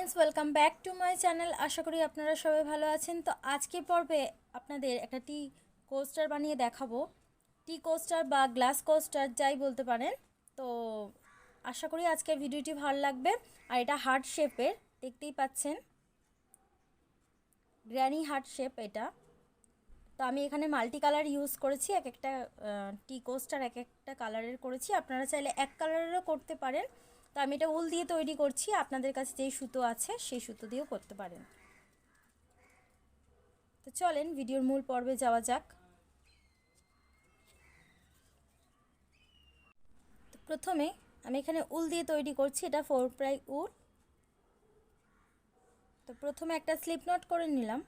Friends welcome back to my channel. आशा करी आपनारा सबाई भालो आछेन। तो आजके पर्वे आपनादेर एकटा टी कोस्टार बानिये देखाबो। टी कोस्टार बा ग्लास कोस्टार जाई बोलते पारेन। तो आशा करी आजकेर भिडियोटी भालो लागबे। Are Etah heart शेपेर, देखतेई पाच्छेन granny heart shape एटा। तो आमी एखाने माल्टी कालार यूज करेछि, एक एकटा टी कोस्टार एक एकटा कालारेर करेछि। आपनारा चाइले एक कालारेरও करते पारेन। तो आमी এটা উল দিয়ে তৈরি করছি, আপনাদের কাছে যেই সুতো আছে সেই সুতো দিয়েও করতে পারেন। তো চলেন ভিডিওর মূল পর্বে যাওয়া যাক। তো প্রথমে আমি এখানে উল দিয়ে তৈরি করছি, এটা 4 প্লাই উল। তো প্রথমে একটা স্লিপ নট করে নিলাম,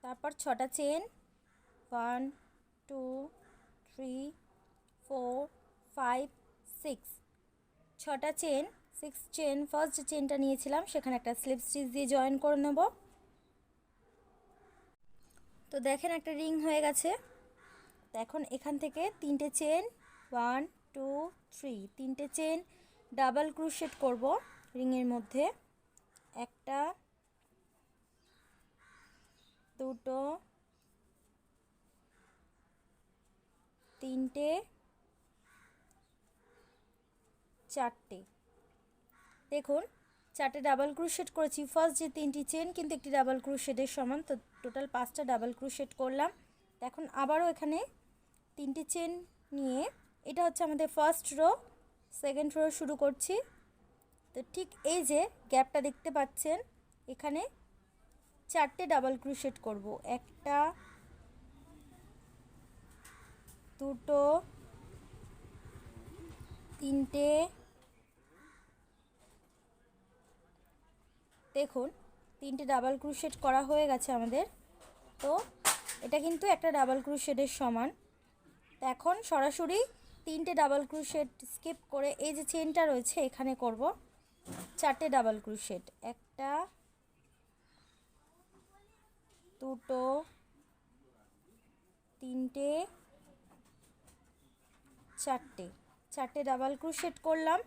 তারপর 6টা চেন 1 2 3 4 5 6 6টা চেন 6 চেন ফার্স্ট চেনটা নিয়েছিলাম, সেখানে একটা স্লিপ স্টিচ দিয়ে জয়েন করে নেব। তো দেখেন একটা রিং হয়ে গেছে। তো এখন এখান থেকে 3টে চেন 1 2 3 3টে চেন ডাবল ক্রোশেট করব রিংয়ের মধ্যে। একটা দুটো তিনটে চারটে। দেখুন 4টে ডাবল ক্রোশেট করেছি। ফার্স্ট যে 3টি চেন কিন্তু একটি ডাবল ক্রোশেটের সমান, তো টোটাল 5টা ডাবল ক্রোশেট করলাম। এখন আবারও এখানে 3টি চেন নিয়ে, এটা হচ্ছে আমাদের ফার্স্ট রো, সেকেন্ড রো শুরু করছি। তো ঠিক এই যে গ্যাপটা দেখতে পাচ্ছেন, এখানে 4টে ডাবল ক্রোশেট করব। একটা দুটো তিনটে, দেখুন 3টে ডাবল ক্রোশেট করা হয়ে গেছে আমাদের। তো এটা কিন্তু একটা ডাবল ক্রোশেটের সমান। তো এখন সরাসরি 3টে ডাবল ক্রোশেট স্কিপ করে এই যে চেনটা রয়েছে এখানে করব 4টে ডাবল ক্রোশেট। একটা দুটো তিনটে চারটে, 4টে ডাবল ক্রোশেট করলাম।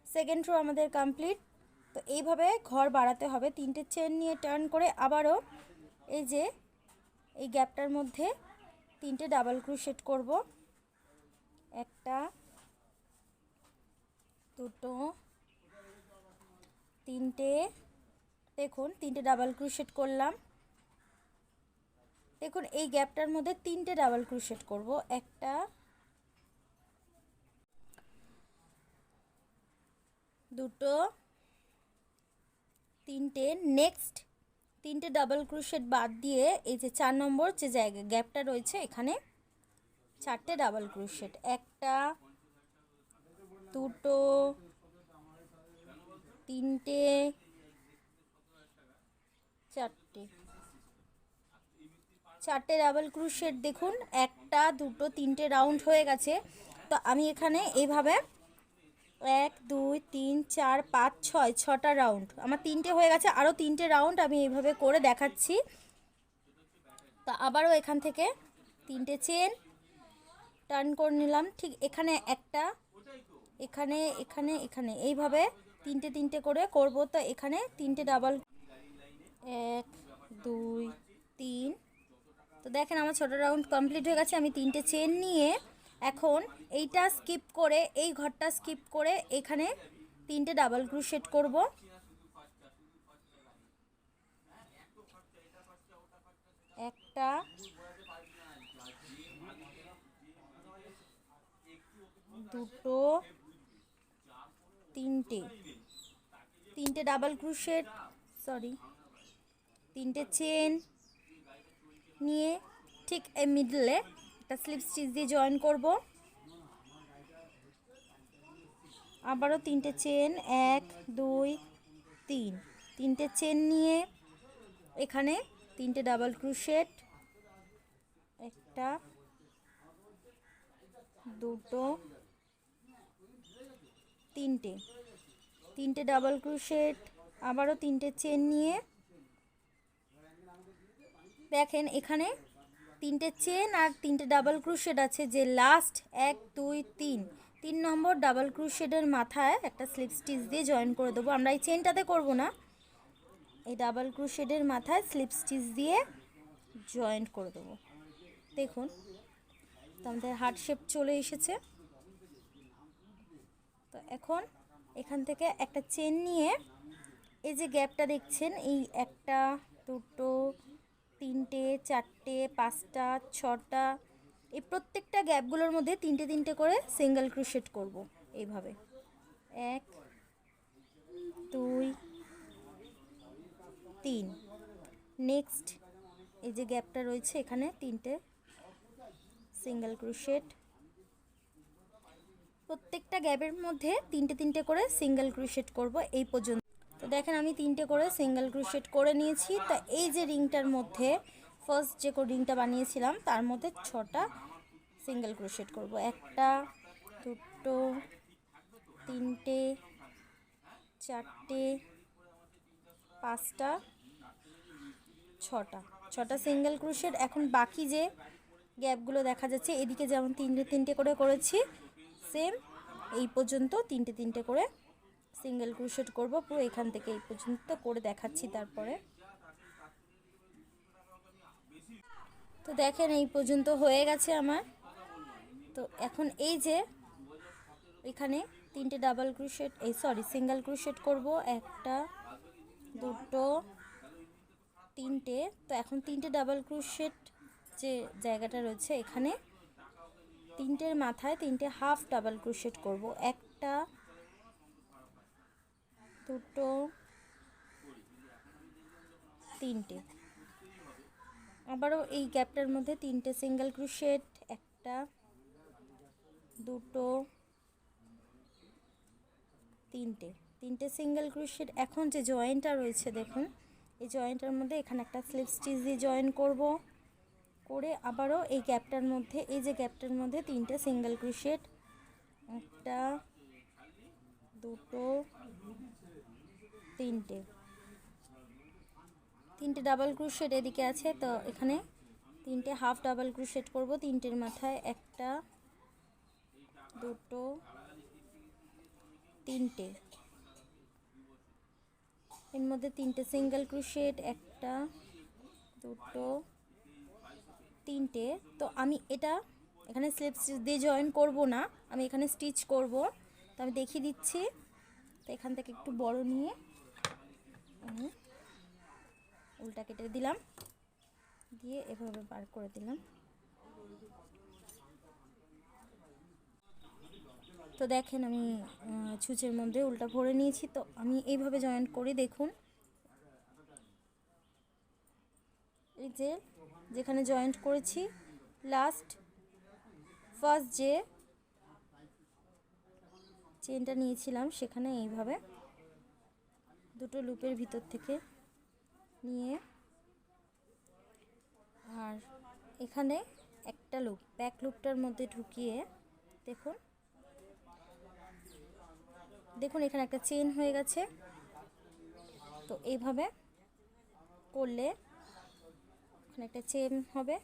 সেকেন্ড রো আমাদের কমপ্লিট। তো এইভাবে ঘর বাড়াতে হবে। 3টে চেন নিয়ে টার্ন করে আবারও এই যে এই গ্যাপটার মধ্যে 3টে ডাবল ক্রোশেট করব। একটা দুটো তিনটে, দেখুন 3টে ডাবল ক্রোশেট করলাম। দেখুন এই গ্যাপটার মধ্যে 3টে ডাবল ক্রোশেট করব। একটা দুটো তিনটে, নেক্সট 3টে ডাবল ক্রোশেট বাদ দিয়ে এই যে 4 নম্বর যে জায়গা গ্যাপটা রয়েছে এখানে 4টে ডাবল ক্রোশেট। একটা দুটো তিনটে চারটে, 4টে ডাবল ক্রোশেট। দেখুন একটা দুটো তিনটে রাউন্ড হয়ে গেছে। তো আমি এখানে এইভাবে 1 2 3 4 5 6 6টা রাউন্ড আমার 3টে হয়ে গেছে। আরও 3টে রাউন্ড আমি এইভাবে করে দেখাচ্ছি। তো আবারও এখান থেকে 3টে চেন টার্ন করে নিলাম। ঠিক এখানে একটা, এখানে এখানে এখানে এইভাবে 3টে 3টে করে করব। তো এখানে 3টে ডাবল 1 2 3। তো দেখেন আমার 6টা রাউন্ড কমপ্লিট হয়ে গেছে। আমি 3টে চেন নিয়ে এখন এইটা স্কিপ করে এই ঘরটা স্কিপ করে এখানে 3টে ডাবল ক্রোশেট করব। একটা দুটো তিনটে, 3টে ডাবল ক্রোশেট, সরি 3টে চেন নিয়ে ঠিক এই মিডলে একটা স্লিপ স্টিচ দিয়ে জয়েন করব। আবারও 3টে চেন 1 2 3, 3টে চেন নিয়ে এখানে 3টে ডাবল ক্রোশেট। একটা দুটো তিনটে, 3টে ডাবল ক্রোশেট। আবারও 3টে চেন নিয়ে দেখেন এখানে 3টে চেন আর 3টে ডাবল ক্রোশেট আছে, যে লাস্ট 1 2 3 3 নম্বর ডাবল ক্রোশেটের মাথায় একটা স্লিপ স্টিচ দিয়ে জয়েন করে দেবো। আমরা এই চেনটাতে করব না, এই ডাবল ক্রোশেটের মাথায় স্লিপ স্টিচ দিয়ে জয়েন করে দেবো। দেখুন তো আমাদের হার্ট শেপ চলে এসেছে। তো এখন এখান থেকে একটা চেন নিয়ে এই যে গ্যাপটা দেখছেন, এই 1টা 2টো 3টে 4টে 5টা 6টা, এই প্রত্যেকটা গ্যাপগুলোর মধ্যে 3টে 3টে করে সিঙ্গেল ক্রোশেট করব। এইভাবে 1 2 3। নেক্সট এই যে গ্যাপটা রয়েছে এখানে 3টে সিঙ্গেল ক্রোশেট, প্রত্যেকটা গ্যাপের মধ্যে 3টে 3টে করে সিঙ্গেল ক্রোশেট করব এই পর্যন্ত। তো দেখেন আমি 3টে করে সিঙ্গেল ক্রোশেট করে নিয়েছি। তা এই যে রিংটার মধ্যে ফার্স্ট যে রিংটা বানিয়েছিলাম তার মধ্যে 6টা সিঙ্গেল ক্রোশেট করব। 1টা 2টো 3টে 4টে 5টা 6টা সিঙ্গেল ক্রোশেট। এখন বাকি যে গ্যাপগুলো দেখা যাচ্ছে এদিকে যেমন 3টে 3টে করে করেছি, সেম এই পর্যন্ত 3টে 3টে করে সিঙ্গেল ক্রোশেট করব। পুরো এখান থেকে এই পর্যন্ত করে দেখাচ্ছি তারপরে। তো দেখেন এই পর্যন্ত হয়ে গেছে আমার। তো এখন এই যে এখানে 3টে ডাবল ক্রোশেট সিঙ্গেল ক্রোশেট করব, 1টা 2টো 3টে। তো এখন 3টে ডাবল ক্রোশেট যে জায়গাটা রয়েছে এখানে 3টের মাথায় 3টে হাফ ডাবল ক্রোশেট করব। 1টা 2টো 3টে, আবারও এই গ্যাপটার মধ্যে 3টে সিঙ্গেল ক্রোশেট, 1টা 2টো 3টে সিঙ্গেল ক্রোশেট। এখন যে জয়েন্টটা রয়েছে দেখুন, এই জয়েন্টটার মধ্যে এখানে একটা স্লিপ স্টিচ দিয়ে জয়েন করব, করে আবারও এই গ্যাপটার মধ্যে এই যে গ্যাপটার মধ্যে 3টে সিঙ্গেল ক্রোশেট, 1টা 2টো 3টে ডাবল ক্রোশেট এদিকে আছে। তো এখানে 3টে হাফ ডাবল ক্রোশেট করব, 3টের মাথায় 1টা 2টো 3টে, এর মধ্যে 3টে সিঙ্গেল ক্রোশেট, 1টা 2টো 3টে। তো আমি এটা এখানে স্লিপ স্টিচ দিয়ে জয়েন করব না, আমি এখানে স্টিচ করব। তো আমি দেখিয়ে দিচ্ছি। তো এখান থেকে একটু বড় নিয়ে আমি উল্টা কেটে দিলাম, দিয়ে এভাবে বার করে দিলাম। তো দেখেন আমি ছুঁচের মধ্যে উল্টা ভরে নিয়েছি। তো আমি এইভাবে জয়েন করি, দেখুন এই যে যেখানে জয়েন্ট করেছি ফার্স্ট যে চেনটা নিয়েছিলাম সেখানে এইভাবে দুটো লুপের ভিতর থেকে নিয়ে, আর এখানে একটা লুপ ব্যাক লুপটার মধ্যে ঢুকিয়ে দেখুন এখানে একটা চেন হয়ে গেছে। তো এইভাবে করলে এখানে একটা চেন হবে।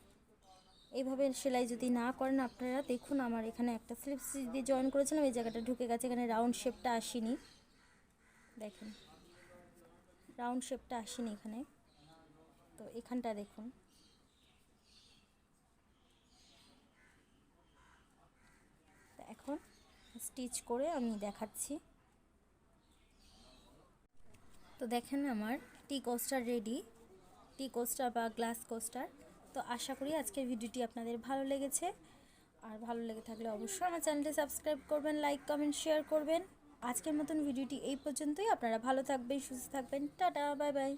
এইভাবে সেলাই যদি না করেন আপনারা, দেখুন আমার এখানে একটা স্লিপ স্টিচ দিয়ে জয়েন করেছিলাম, এই জায়গাটা ঢুকে গেছে, এখানে রাউন্ড শেপটা আসেনি। দেখেন রাউন্ড শেপটা আসেনি এখানে। তো এখানটা দেখুন, এখন স্টিচ করে আমি দেখাচ্ছি। তো দেখেন আমার টি কোস্টার রেডি, টি কোস্টার বা গ্লাস কোস্টার। তো আশা করি আজকের ভিডিওটি আপনাদের ভালো লেগেছে, আর ভালো লেগে থাকলে অবশ্যই আমার চ্যানেলটি সাবস্ক্রাইব করবেন, লাইক কমেন্ট শেয়ার করবেন। আজকের মতন ভিডিওটি এই পর্যন্তই। আপনারা ভালো থাকবেন, সুস্থ থাকবেন, টাটা বাই বাই।